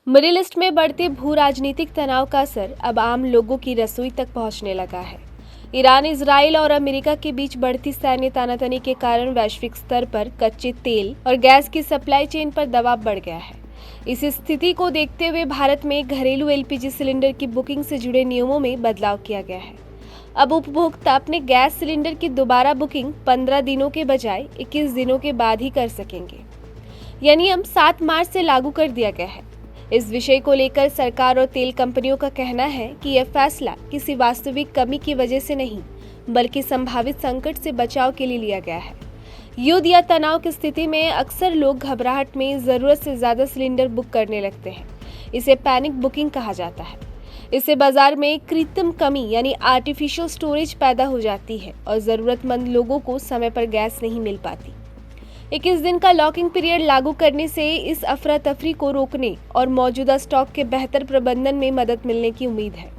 Middle east में बढ़ते भू राजनीतिक तनाव का असर अब आम लोगों की रसोई तक पहुंचने लगा है। ईरान, इजराइल और अमेरिका के बीच बढ़ती सैन्य तानातनी के कारण वैश्विक स्तर पर कच्चे तेल और गैस की सप्लाई चेन पर दबाव बढ़ गया है। इस स्थिति को देखते हुए भारत में घरेलू एलपीजी सिलेंडर की बुकिंग से जुड़े नियमों में बदलाव किया गया है। अब उपभोक्ता अपने गैस सिलेंडर की दोबारा बुकिंग 15 दिनों के बजाय 21 दिनों के बाद ही कर सकेंगे। यह नियम 7 मार्च से लागू कर दिया गया है। इस विषय को लेकर सरकार और तेल कंपनियों का कहना है कि यह फैसला किसी वास्तविक कमी की वजह से नहीं, बल्कि संभावित संकट से बचाव के लिए लिया गया है। युद्ध या तनाव की स्थिति में अक्सर लोग घबराहट में जरूरत से ज्यादा सिलेंडर बुक करने लगते हैं। इसे पैनिक बुकिंग कहा जाता है। इससे बाजार में कृत्रिम कमी यानी आर्टिफिशियल स्टोरेज पैदा हो जाती है और जरूरतमंद लोगों को समय पर गैस नहीं मिल पाती। 21 दिन का लॉकिंग पीरियड लागू करने से इस अफरा तफरी को रोकने और मौजूदा स्टॉक के बेहतर प्रबंधन में मदद मिलने की उम्मीद है।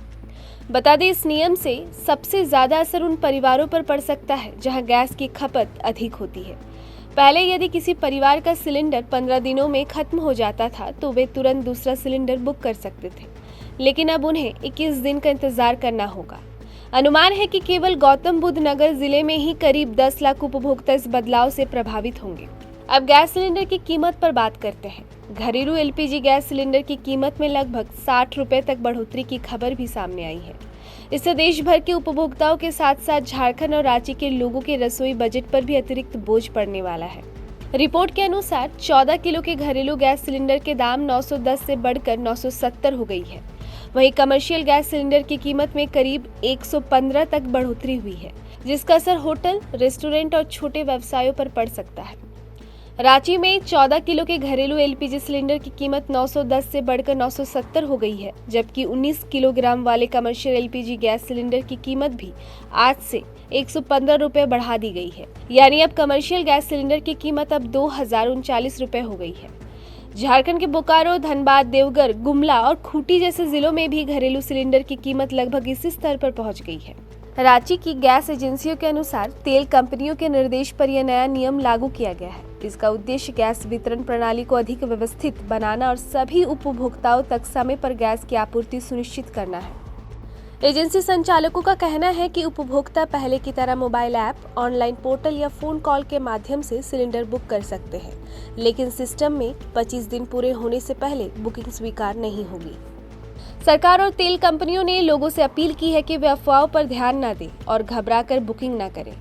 बता दें, इस नियम से सबसे ज्यादा असर उन परिवारों पर पड़ सकता है जहां गैस की खपत अधिक होती है। पहले यदि किसी परिवार का सिलेंडर 15 दिनों में खत्म हो जाता था तो वे तुरंत दूसरा सिलेंडर बुक कर सकते थे, लेकिन अब उन्हें 21 दिन का इंतजार करना होगा। अनुमान है कि केवल गौतम बुद्ध नगर जिले में ही करीब 10 लाख उपभोक्ता इस बदलाव से प्रभावित होंगे। अब गैस सिलेंडर की कीमत पर बात करते हैं। घरेलू एलपीजी गैस सिलेंडर की कीमत में लगभग 60 रुपए तक बढ़ोतरी की खबर भी सामने आई है। इससे देश भर के उपभोक्ताओं के साथ साथ झारखंड और रांची के लोगों के रसोई बजट पर भी अतिरिक्त बोझ पड़ने वाला है। रिपोर्ट के अनुसार 14 किलो के घरेलू गैस सिलेंडर के दाम 910 से बढ़कर 970 हो गई है। वहीं कमर्शियल गैस सिलेंडर की कीमत में करीब 115 तक बढ़ोतरी हुई है, जिसका असर होटल, रेस्टोरेंट और छोटे व्यवसायों पर पड़ सकता है। रांची में 14 किलो के घरेलू एलपीजी सिलेंडर की कीमत 910 से बढ़कर 970 हो गई है, जबकि 19 किलोग्राम वाले कमर्शियल एलपीजी गैस सिलेंडर की कीमत भी आज से 115 रुपए बढ़ा दी गई है। यानी अब कमर्शियल गैस सिलेंडर की कीमत अब 2039 रुपए हो गई है। झारखंड के बोकारो, धनबाद, देवघर, गुमला और खूंटी जैसे जिलों में भी घरेलू सिलेंडर की कीमत लगभग इसी स्तर पर पहुंच गई है। रांची की गैस एजेंसियों के अनुसार तेल कंपनियों के निर्देश पर यह नया नियम लागू किया गया है। इसका उद्देश्य गैस वितरण प्रणाली को अधिक व्यवस्थित बनाना और सभी उपभोक्ताओं तक समय पर गैस की आपूर्ति सुनिश्चित करना है। एजेंसी संचालकों का कहना है कि उपभोक्ता पहले की तरह मोबाइल ऐप, ऑनलाइन पोर्टल या फोन कॉल के माध्यम से सिलेंडर बुक कर सकते हैं, लेकिन सिस्टम में 25 दिन पूरे होने से पहले बुकिंग स्वीकार नहीं होगी। सरकार और तेल कंपनियों ने लोगों से अपील की है कि वे अफवाहों पर ध्यान न दें और घबराकर बुकिंग न करें।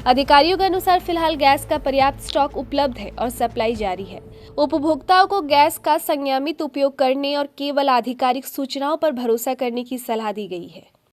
अधिकारियों के अनुसार फिलहाल गैस का पर्याप्त स्टॉक उपलब्ध है और सप्लाई जारी है। उपभोक्ताओं को गैस का संयमित उपयोग करने और केवल आधिकारिक सूचनाओं पर भरोसा करने की सलाह दी गई है।